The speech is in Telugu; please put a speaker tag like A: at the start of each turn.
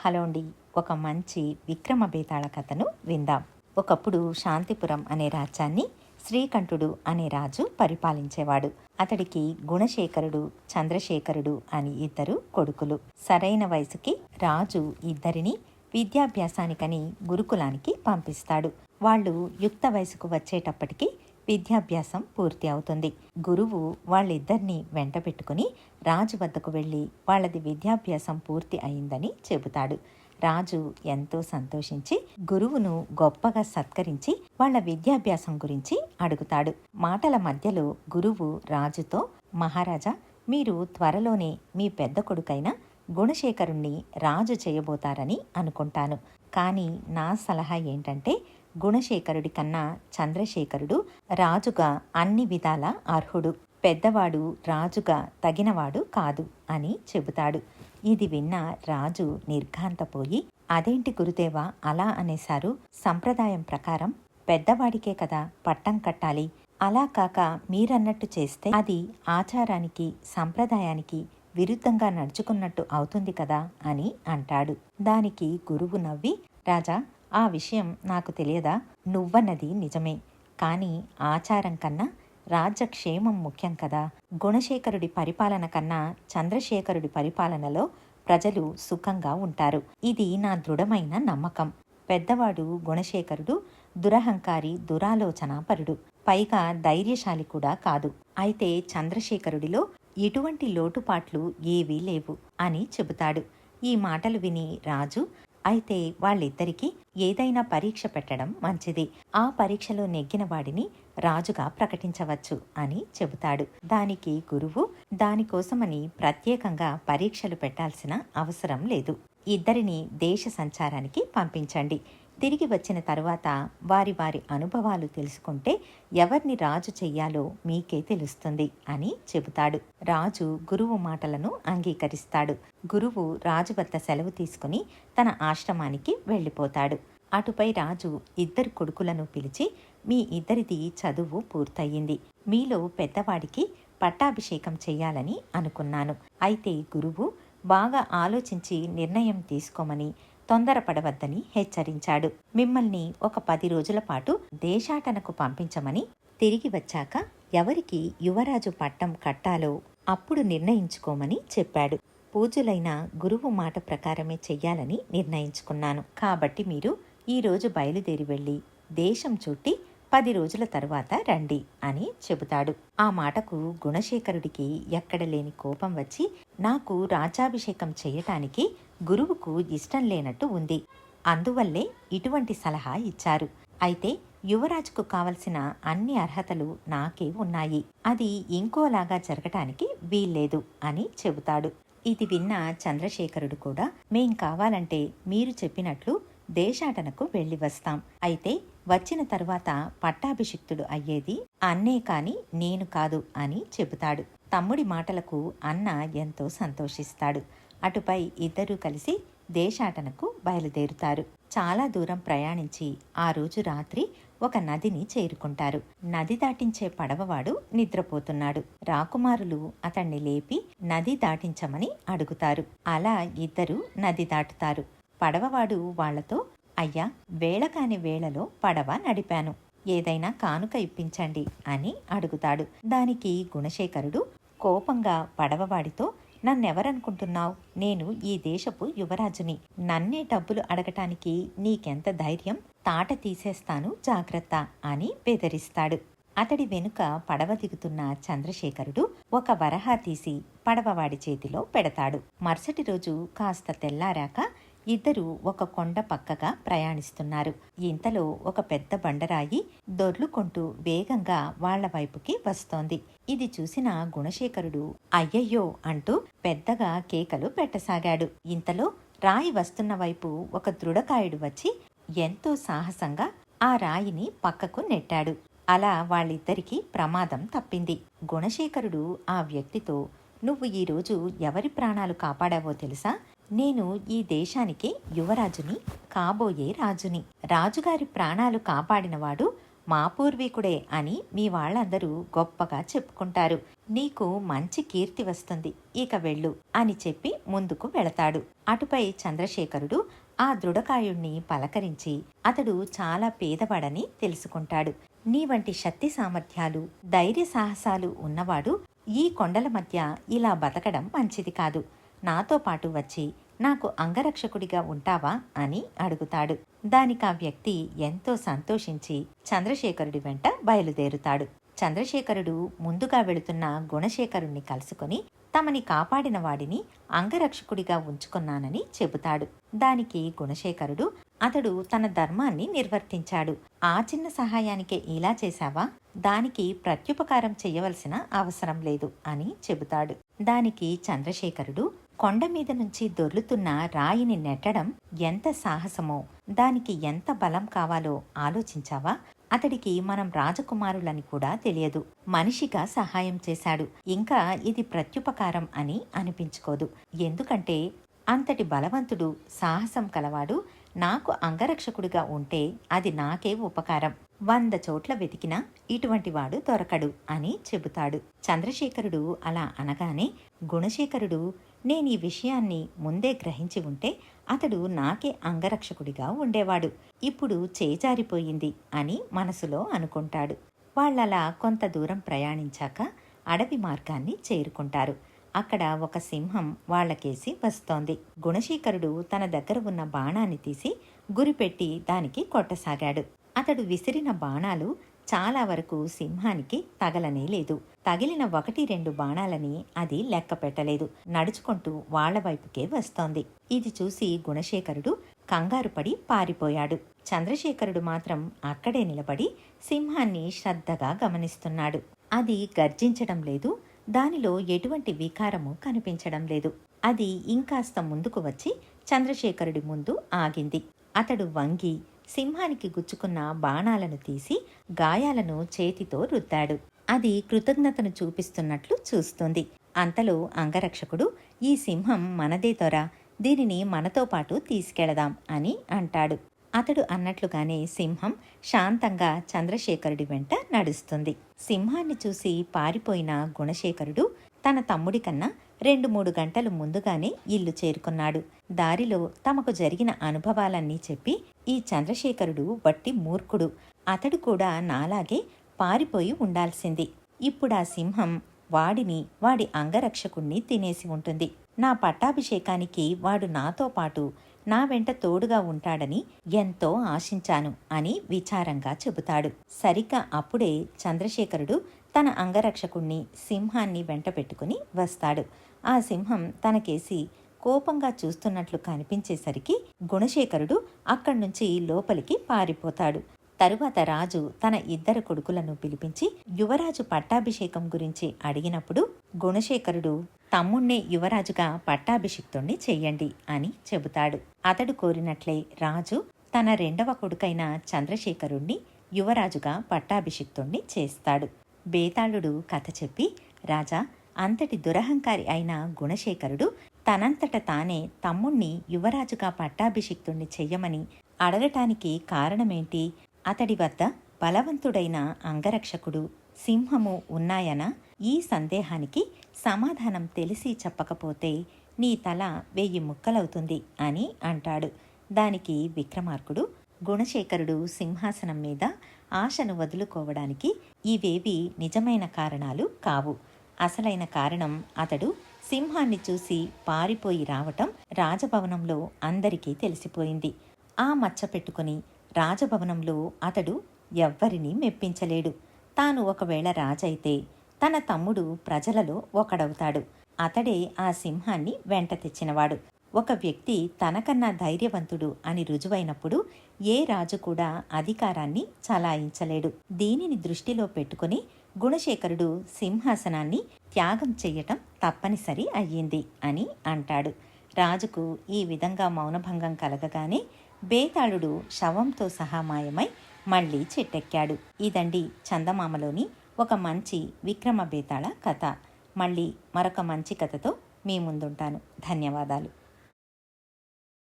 A: హలో అండి. ఒక మంచి విక్రమ బేతాళ కథను విందాం. ఒకప్పుడు శాంతిపురం అనే రాజ్యాన్ని శ్రీకంఠుడు అనే రాజు పరిపాలించేవాడు. అతడికి గుణశేఖరుడు, చంద్రశేఖరుడు అని ఇద్దరు కొడుకులు. సరైన వయసుకి రాజు ఇద్దరిని విద్యాభ్యాసానికని గురుకులానికి పంపిస్తాడు. వాళ్ళు యుక్త వయసుకు వచ్చేటప్పటికి విద్యాభ్యాసం పూర్తి అవుతుంది. గురువు వాళ్ళిద్దరినీ వెంట పెట్టుకుని రాజు వద్దకు వెళ్ళి వాళ్ళది విద్యాభ్యాసం పూర్తి అయిందని చెబుతాడు. రాజు ఎంతో సంతోషించి గురువును గొప్పగా సత్కరించి వాళ్ళ విద్యాభ్యాసం గురించి అడుగుతాడు. మాటల మధ్యలో గురువు రాజుతో, మహారాజా, మీరు త్వరలోనే మీ పెద్ద కొడుకైన గుణశేఖరుణ్ణి రాజు చేయబోతారని అనుకుంటాను. కానీ నా సలహా ఏంటంటే, గుణశేఖరుడి కన్నా చంద్రశేఖరుడు రాజుగా అన్ని విధాల అర్హుడు. పెద్దవాడు రాజుగా తగినవాడు కాదు అని చెబుతాడు. ఇది విన్న రాజు నిర్ఘాంతపోయి, అదేంటి గురుదేవా అలా అనేశారు? సంప్రదాయం ప్రకారం పెద్దవాడికే కదా పట్టం కట్టాలి. అలా కాక మీరన్నట్టు చేస్తే అది ఆచారానికి సంప్రదాయానికి విరుద్ధంగా నడుచుకున్నట్టు అవుతుంది కదా అని అంటాడు. దానికి గురువు నవ్వి, రాజా, ఆ విషయం నాకు తెలియదా? నువ్వన్నది నిజమే, కానీ ఆచారం కన్నా రాజ్యక్షేమం ముఖ్యం కదా. గుణశేఖరుడి పరిపాలన కన్నా చంద్రశేఖరుడి పరిపాలనలో ప్రజలు సుఖంగా ఉంటారు. ఇది నా దృఢమైన నమ్మకం. పెద్దవాడు గుణశేఖరుడు దురహంకారి, దురాలోచనాపరుడు, పైగా ధైర్యశాలి కూడా కాదు. అయితే చంద్రశేఖరుడిలో ఎటువంటి లోటుపాట్లు ఏవీ లేవు అని చెబుతాడు. ఈ మాటలు విని రాజు, అయితే వాళ్ళిద్దరికీ ఏదైనా పరీక్ష పెట్టడం మంచిది. ఆ పరీక్షలో నెగ్గిన వాడిని రాజుగా ప్రకటించవచ్చు అని చెబుతాడు. దానికి గురువు, దానికోసమని ప్రత్యేకంగా పరీక్షలు పెట్టాల్సిన అవసరం లేదు. ఇద్దరిని దేశ సంచారానికి పంపించండి. తిరిగి వచ్చిన తరువాత వారి వారి అనుభవాలు తెలుసుకుంటే ఎవరిని రాజు చెయ్యాలో మీకే తెలుస్తుంది అని చెబుతాడు. రాజు గురువు మాటలను అంగీకరిస్తాడు. గురువు రాజు వద్ద సెలవు తీసుకుని తన ఆశ్రమానికి వెళ్ళిపోతాడు. అటుపై రాజు ఇద్దరు కొడుకులను పిలిచి, మీ ఇద్దరిది చదువు పూర్తయింది. మీలో పెద్దవాడికి పట్టాభిషేకం చెయ్యాలని అనుకున్నాను. అయితే గురువు బాగా ఆలోచించి నిర్ణయం తీసుకోమని, తొందరపడవద్దని హెచ్చరించాడు. మిమ్మల్ని ఒక 10 రోజుల పాటు దేశాటనకు పంపించమని, తిరిగి వచ్చాక ఎవరికి యువరాజు పట్టం కట్టాలో అప్పుడు నిర్ణయించుకోమని చెప్పాడు. పూజలైన గురువు మాట ప్రకారమే చెయ్యాలని నిర్ణయించుకున్నాను. కాబట్టి మీరు ఈరోజు బయలుదేరి వెళ్ళి దేశం చుట్టి 10 రోజుల తరువాత రండి అని చెబుతాడు. ఆ మాటకు గుణశేఖరుడికి ఎక్కడ లేని కోపం వచ్చి, నాకు రాజ్యాభిషేకం చేయటానికి గురువుకు ఇష్టం లేనట్టు ఉంది. అందువల్లే ఇటువంటి సలహా ఇచ్చారు. అయితే యువరాజుకు కావలసిన అన్ని అర్హతలు నాకే ఉన్నాయి. అది ఇంకోలాగా జరగటానికి వీల్లేదు అని చెబుతాడు. ఇది విన్న చంద్రశేఖరుడు కూడా, మేం కావాలంటే మీరు చెప్పినట్లు దేశాటనకు వెళ్ళి వస్తాం. అయితే వచ్చిన తరువాత పట్టాభిషిక్తుడు అయ్యేది అన్నే కాని నేను కాదు అని చెబుతాడు. తమ్ముడి మాటలకు అన్న ఎంతో సంతోషిస్తాడు. అటుపై ఇద్దరూ కలిసి దేశాటనకు బయలుదేరుతారు. చాలా దూరం ప్రయాణించి ఆ రోజు రాత్రి ఒక నదిని చేరుకుంటారు. నది దాటించే పడవవాడు నిద్రపోతున్నాడు. రాకుమారులు అతన్ని లేపి నది దాటించమని అడుగుతారు. అలా ఇద్దరు నది దాటుతారు. పడవవాడు వాళ్లతో, అయ్యా, వేళకాని వేళలో పడవ నడిపాను, ఏదైనా కానుక ఇప్పించండి అని అడుగుతాడు. దానికి గుణశేఖరుడు కోపంగా పడవవాడితో, నన్నెవరనుకుంటున్నావు? నేను ఈ దేశపు యువరాజుని. నన్నే డబ్బులు అడగటానికి నీకెంత ధైర్యం? తాట తీసేస్తాను, జాగ్రత్త అని బెదిరిస్తాడు. అతడి వెనుక పడవ దిగుతున్న చంద్రశేఖరుడు ఒక వరహా తీసి పడవవాడి చేతిలో పెడతాడు. మరుసటి రోజు కాస్త తెల్లారాక ఇద్దరు ఒక కొండ పక్కగా ప్రయాణిస్తున్నారు. ఇంతలో ఒక పెద్ద బండరాయి దొర్లుకుంటూ వేగంగా వాళ్ల వైపుకి వస్తోంది. ఇది చూసిన గుణశేఖరుడు అయ్యయ్యో అంటూ పెద్దగా కేకలు పెట్టసాగాడు. ఇంతలో రాయి వస్తున్న వైపు ఒక దృఢకాయుడు వచ్చి ఎంతో సాహసంగా ఆ రాయిని పక్కకు నెట్టాడు. అలా వాళ్ళిద్దరికీ ప్రమాదం తప్పింది. గుణశేఖరుడు ఆ వ్యక్తితో, నువ్వు ఈరోజు ఎవరి ప్రాణాలు కాపాడావో తెలుసా? నేను ఈ దేశానికి యువరాజుని, కాబోయే రాజుని. రాజుగారి ప్రాణాలు కాపాడినవాడు మా పూర్వీకుడే అని మీ వాళ్ళందరూ గొప్పగా చెప్పుకుంటారు. నీకు మంచి కీర్తి వస్తుంది, ఇక వెళ్ళు అని చెప్పి ముందుకు వెళతాడు. అటుపై చంద్రశేఖరుడు ఆ దృఢకాయుణ్ణి పలకరించి అతడు చాలా పేదవాడని తెలుసుకుంటాడు. నీ వంటి శక్తి సామర్థ్యాలు, ధైర్య సాహసాలు ఉన్నవాడు ఈ కొండల మధ్య ఇలా బతకడం మంచిది కాదు. నాతో పాటు వచ్చి నాకు అంగరక్షకుడిగా ఉంటావా అని అడుగుతాడు. దానికి ఆ వ్యక్తి ఎంతో సంతోషించి చంద్రశేఖరుడి వెంట బయలుదేరుతాడు. చంద్రశేఖరుడు ముందుగా వెళుతున్న గుణశేఖరుణ్ణి కలుసుకొని తమని కాపాడిన వాడిని అంగరక్షకుడిగా ఉంచుకున్నానని చెబుతాడు. దానికి గుణశేఖరుడు అతడు తన ధర్మాన్ని నిర్వర్తించాడు. ఆ చిన్న సహాయానికే ఇలా చేశావా? దానికి ప్రత్యుపకారం చెయ్యవలసిన అవసరం లేదు అని చెబుతాడు. దానికి చంద్రశేఖరుడు కొండ మీద నుంచి దొర్లుతున్న రాయిని నెట్టడం ఎంత సాహసమో, దానికి ఎంత బలం కావాలో ఆలోచించావా? అతడికి మనం రాజకుమారులని కూడా తెలియదు. మనిషిగా సహాయం చేశాడు. ఇంకా ఇది ప్రత్యుపకారం అని అనిపించుకోదు. ఎందుకంటే అంతటి బలవంతుడు, సాహసం కలవాడు నాకు అంగరక్షకుడిగా ఉంటే అది నాకే ఉపకారం. 100 చోట్ల వెతికినా ఇటువంటి వాడు దొరకడు అని చెబుతాడు. చంద్రశేఖరుడు అలా అనగానే గుణశేఖరుడు నేను ఈ విషయాన్ని ముందే గ్రహించి ఉంటే అతడు నాకే అంగరక్షకుడిగా ఉండేవాడు. ఇప్పుడు చేజారిపోయింది అని మనసులో అనుకుంటాడు. వాళ్ళలా కొంత దూరం ప్రయాణించాక అడవి మార్గాన్ని చేరుకుంటారు. అక్కడ ఒక సింహం వాళ్లకేసి వస్తోంది. గుణశేఖరుడు తన దగ్గర ఉన్న బాణాన్ని తీసి గురిపెట్టి దానికి కొట్టసాగాడు. అతడు విసిరిన బాణాలు చాలా వరకు సింహానికి తగలనే లేదు. తగిలిన 1-2 బాణాలని అది లెక్క పెట్టలేదు. నడుచుకుంటూ వాళ్ల వైపుకే వస్తోంది. ఇది చూసి గుణశేఖరుడు కంగారుపడి పారిపోయాడు. చంద్రశేఖరుడు మాత్రం అక్కడే నిలబడి సింహాన్ని శ్రద్ధగా గమనిస్తున్నాడు. అది గర్జించడం లేదు. దానిలో ఎటువంటి వికారము కనిపించడం లేదు. అది ఇంకాస్త ముందుకు వచ్చి చంద్రశేఖరుడి ముందు ఆగింది. అతడు వంగి సింహానికి గుచ్చుకున్న బాణాలను తీసి గాయాలను చేతితో రుద్దాడు. అది కృతజ్ఞతను చూపిస్తున్నట్లు చూస్తుంది. అంతలో అంగరక్షకుడు ఈ సింహం మనదే దొర, దీనిని మనతో పాటు తీసుకెళదాం అని అంటాడు. అతడు అన్నట్లుగానే సింహం శాంతంగా చంద్రశేఖరుడి వెంట నడుస్తుంది. సింహాన్ని చూసి పారిపోయిన గుణశేఖరుడు తన తమ్ముడి కన్నా 2-3 గంటలు ముందుగానే ఇల్లు చేరుకున్నాడు. దారిలో తమకు జరిగిన అనుభవాలన్నీ చెప్పి ఈ చంద్రశేఖరుడు వట్టి మూర్ఖుడు, అతడు కూడా నాలాగే పారిపోయి ఉండాల్సింది. ఇప్పుడా సింహం వాడిని, వాడి అంగరక్షకుణ్ణి తినేసి ఉంటుంది. నా పట్టాభిషేకానికి వాడు నాతో పాటు నా వెంట తోడుగా ఉంటాడని ఎంతో ఆశించాను అని విచారంగా చెబుతాడు. సరిగ్గా అప్పుడే చంద్రశేఖరుడు తన అంగరక్షకుణ్ణి, సింహాన్ని వెంట పెట్టుకుని వస్తాడు. ఆ సింహం తనకేసి కోపంగా చూస్తున్నట్లు కనిపించేసరికి గుణశేఖరుడు అక్కడ్నుంచి లోపలికి పారిపోతాడు. తరువాత రాజు తన 2 కొడుకులను పిలిపించి యువరాజు పట్టాభిషేకం గురించి అడిగినప్పుడు గుణశేఖరుడు తమ్ముణ్ణే యువరాజుగా పట్టాభిషిక్తుణ్ణి చెయ్యండి అని చెబుతాడు. అతడు కోరినట్లే రాజు తన 2వ కొడుకైన చంద్రశేఖరుణ్ణి యువరాజుగా పట్టాభిషిక్తుణ్ణి చేస్తాడు. బేతాళుడు కథ చెప్పి, రాజా, అంతటి దురహంకారి అయిన గుణశేఖరుడు తనంతట తానే తమ్ముణ్ణి యువరాజుగా పట్టాభిషిక్తుణ్ణి చెయ్యమని అడగటానికి కారణమేంటి? అతడి వద్ద బలవంతుడైన అంగరక్షకుడు, సింహము ఉన్నాయనా? ఈ సందేహానికి సమాధానం తెలిసి చెప్పకపోతే నీ తల 1000 ముక్కలవుతుంది అని అంటాడు. దానికి విక్రమార్కుడు, గుణశేఖరుడు సింహాసనం మీద ఆశను వదులుకోవడానికి ఇవేవి నిజమైన కారణాలు కావు. అసలైన కారణం అతడు సింహాన్ని చూసి పారిపోయి రావటం రాజభవనంలో అందరికీ తెలిసిపోయింది. ఆ మచ్చ పెట్టుకుని రాజభవనంలో అతడు ఎవ్వరినీ మెప్పించలేడు. తాను ఒకవేళ రాజైతే తన తమ్ముడు ప్రజలలో ఒకడవుతాడు. అతడే ఆ సింహాన్ని వెంట తెచ్చినవాడు. ఒక వ్యక్తి తనకన్నా ధైర్యవంతుడు అని రుజువైనప్పుడు ఏ రాజు కూడా అధికారాన్ని చలాయించలేడు. దీనిని దృష్టిలో పెట్టుకుని గుణశేఖరుడు సింహాసనాన్ని త్యాగం చెయ్యటం తప్పనిసరి అయ్యింది అని అంటాడు. రాజుకు ఈ విధంగా మౌనభంగం కలగగానే బేతాళుడు శవంతో సహా మాయమై మళ్లీ చెట్టెక్కాడు. ఇదండి చందమామలోని ఒక మంచి విక్రమ బేతాళ కథ. మళ్ళీ మరొక మంచి కథతో మీ ముందుంటాను. ధన్యవాదాలు.